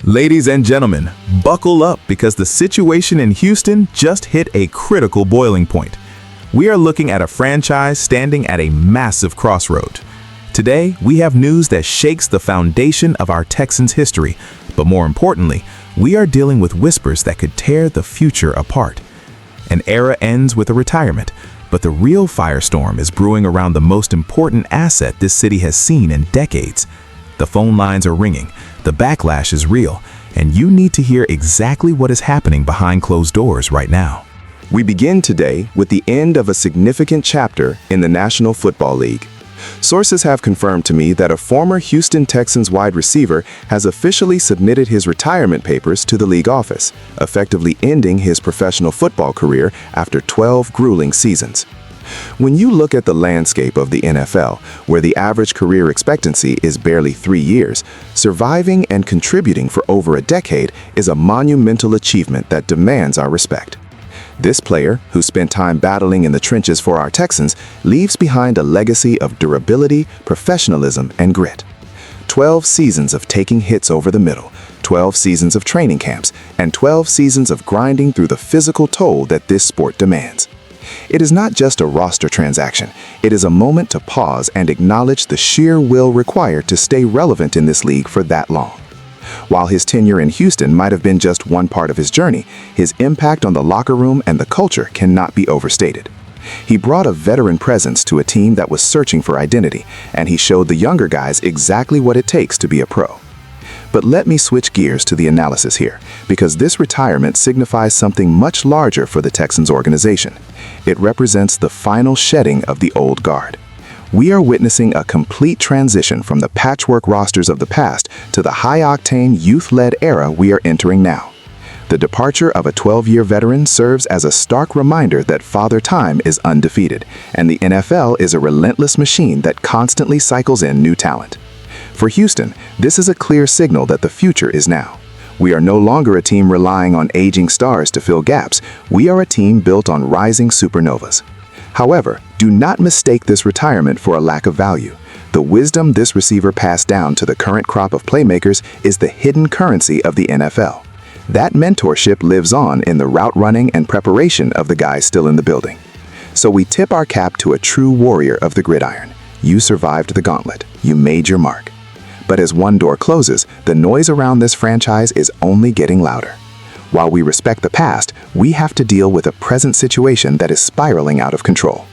Ladies and gentlemen, buckle up because the situation in Houston just hit a critical boiling point. We are looking at a franchise standing at a massive crossroad. Today, we have news that shakes the foundation of our Texans history, but more importantly, we are dealing with whispers that could tear the future apart. An era ends with a retirement, but the real firestorm is brewing around the most important asset this city has seen in decades. The phone lines are ringing, the backlash is real, and you need to hear exactly what is happening behind closed doors right now. We begin today with the end of a significant chapter in the National Football League. Sources have confirmed to me that a former Houston Texans wide receiver has officially submitted his retirement papers to the league office, effectively ending his professional football career after 12 grueling seasons. When you look at the landscape of the NFL, where the average career expectancy is barely 3 years, surviving and contributing for over a decade is a monumental achievement that demands our respect. This player, who spent time battling in the trenches for our Texans, leaves behind a legacy of durability, professionalism, and grit. 12 seasons of taking hits over the middle, 12 seasons of training camps, and 12 seasons of grinding through the physical toll that this sport demands. It is not just a roster transaction. It is a moment to pause and acknowledge the sheer will required to stay relevant in this league for that long. While his tenure in Houston might have been just one part of his journey, his impact on the locker room and the culture cannot be overstated. He brought a veteran presence to a team that was searching for identity, and he showed the younger guys exactly what it takes to be a pro. But let me switch gears to the analysis here, because this retirement signifies something much larger for the Texans organization. It represents the final shedding of the old guard. We are witnessing a complete transition from the patchwork rosters of the past to the high-octane, youth-led era we are entering now. The departure of a 12-year veteran serves as a stark reminder that Father Time is undefeated, and the NFL is a relentless machine that constantly cycles in new talent. For Houston, this is a clear signal that the future is now. We are no longer a team relying on aging stars to fill gaps. We are a team built on rising supernovas. However, do not mistake this retirement for a lack of value. The wisdom this receiver passed down to the current crop of playmakers is the hidden currency of the NFL. That mentorship lives on in the route running and preparation of the guys still in the building. So we tip our cap to a true warrior of the gridiron. You survived the gauntlet. You made your mark. But as one door closes, the noise around this franchise is only getting louder. While we respect the past, we have to deal with a present situation that is spiraling out of control.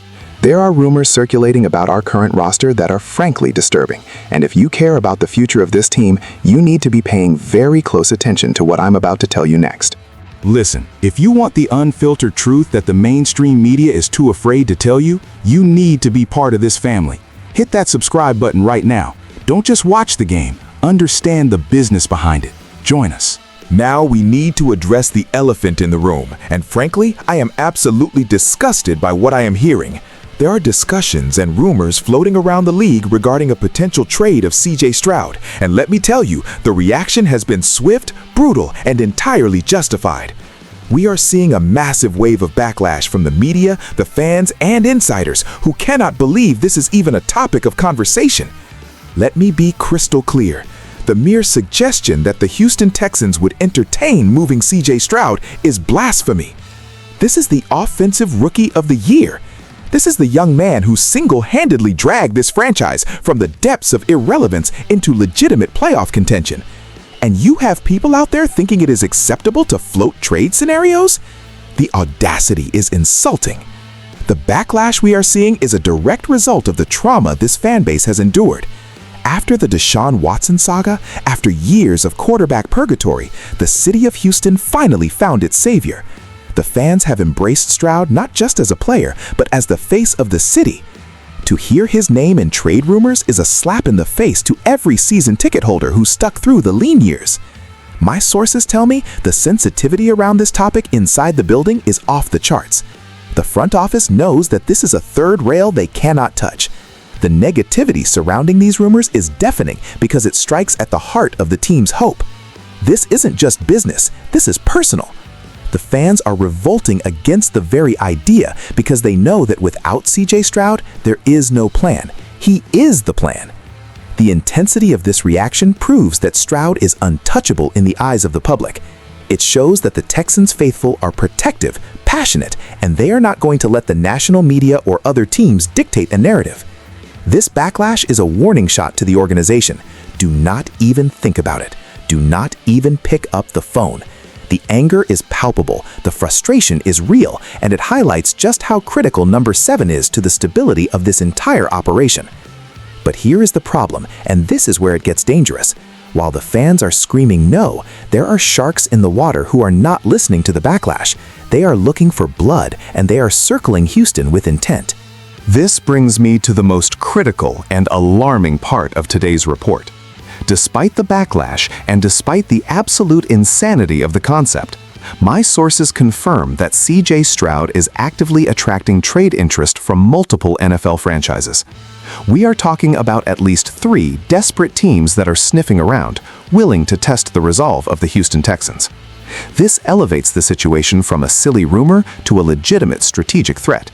There are rumors circulating about our current roster that are frankly disturbing, and if you care about the future of this team, you need to be paying very close attention to what I'm about to tell you next. Listen, if you want the unfiltered truth that the mainstream media is too afraid to tell you, you need to be part of this family. Hit that subscribe button right now. Don't just watch the game, understand the business behind it. Join us. Now we need to address the elephant in the room, and frankly, I am absolutely disgusted by what I am hearing. There are discussions and rumors floating around the league regarding a potential trade of CJ Stroud, and let me tell you, the reaction has been swift, brutal, and entirely justified. We are seeing a massive wave of backlash from the media, the fans, and insiders who cannot believe this is even a topic of conversation. Let me be crystal clear. The mere suggestion that the Houston Texans would entertain moving CJ Stroud is blasphemy. This is the offensive rookie of the year. This is the young man who single-handedly dragged this franchise from the depths of irrelevance into legitimate playoff contention. And you have people out there thinking it is acceptable to float trade scenarios? The audacity is insulting. The backlash we are seeing is a direct result of the trauma this fan base has endured. After the Deshaun Watson saga, after years of quarterback purgatory, the city of Houston finally found its savior. The fans have embraced Stroud not just as a player, but as the face of the city. To hear his name in trade rumors is a slap in the face to every season ticket holder who stuck through the lean years. My sources tell me the sensitivity around this topic inside the building is off the charts. The front office knows that this is a third rail they cannot touch. The negativity surrounding these rumors is deafening because it strikes at the heart of the team's hope. This isn't just business, this is personal. The fans are revolting against the very idea because they know that without CJ Stroud, there is no plan. He is the plan. The intensity of this reaction proves that Stroud is untouchable in the eyes of the public. It shows that the Texans faithful are protective, passionate, and they are not going to let the national media or other teams dictate the narrative. This backlash is a warning shot to the organization. Do not even think about it. Do not even pick up the phone. The anger is palpable, the frustration is real, and it highlights just how critical number 7 is to the stability of this entire operation. But here is the problem, and this is where it gets dangerous. While the fans are screaming no, there are sharks in the water who are not listening to the backlash. They are looking for blood, and they are circling Houston with intent. This brings me to the most critical and alarming part of today's report. Despite the backlash and despite the absolute insanity of the concept, my sources confirm that C.J. Stroud is actively attracting trade interest from multiple NFL franchises. We are talking about at least 3 desperate teams that are sniffing around, willing to test the resolve of the Houston Texans. This elevates the situation from a silly rumor to a legitimate strategic threat.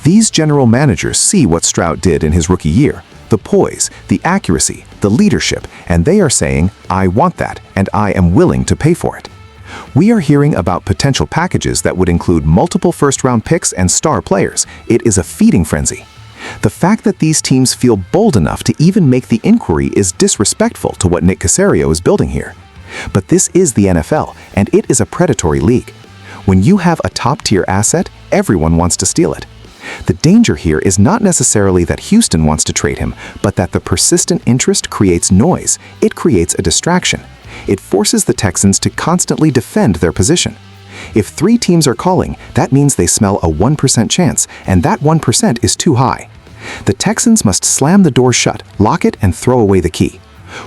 These general managers see what Stroud did in his rookie year, the poise, the accuracy, the leadership, and they are saying, I want that, and I am willing to pay for it. We are hearing about potential packages that would include multiple first-round picks and star players. It is a feeding frenzy. The fact that these teams feel bold enough to even make the inquiry is disrespectful to what Nick Caserio is building here. But this is the NFL, and it is a predatory league. When you have a top-tier asset, everyone wants to steal it. The danger here is not necessarily that Houston wants to trade him, but that the persistent interest creates noise. It creates a distraction. It forces the Texans to constantly defend their position. If 3 teams are calling, that means they smell a 1% chance, and that 1% is too high. The Texans must slam the door shut, lock it, and throw away the key.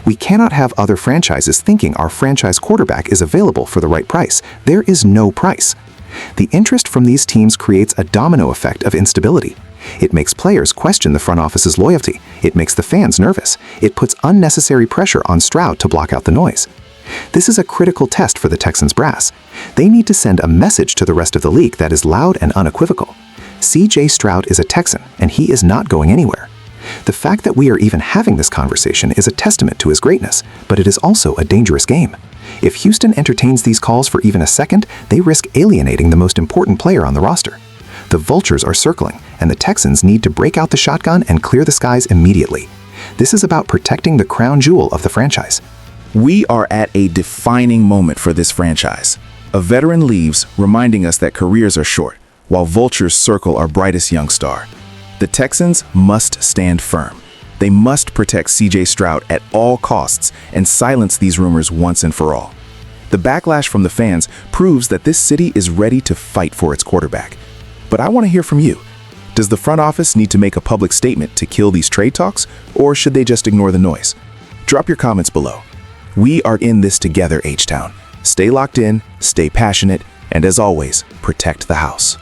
We cannot have other franchises thinking our franchise quarterback is available for the right price. There is no price. The interest from these teams creates a domino effect of instability. It makes players question the front office's loyalty. It makes the fans nervous. It puts unnecessary pressure on Stroud to block out the noise. This is a critical test for the Texans brass. They need to send a message to the rest of the league that is loud and unequivocal. C.J. Stroud is a Texan, and he is not going anywhere. The fact that we are even having this conversation is a testament to his greatness, but it is also a dangerous game. If Houston entertains these calls for even a second, they risk alienating the most important player on the roster. The vultures are circling, and the Texans need to break out the shotgun and clear the skies immediately. This is about protecting the crown jewel of the franchise. We are at a defining moment for this franchise. A veteran leaves, reminding us that careers are short, while vultures circle our brightest young star. The Texans must stand firm. They must protect C.J. Stroud at all costs and silence these rumors once and for all. The backlash from the fans proves that this city is ready to fight for its quarterback. But I want to hear from you. Does the front office need to make a public statement to kill these trade talks, or should they just ignore the noise? Drop your comments below. We are in this together, H-Town. Stay locked in, stay passionate, and as always, protect the house.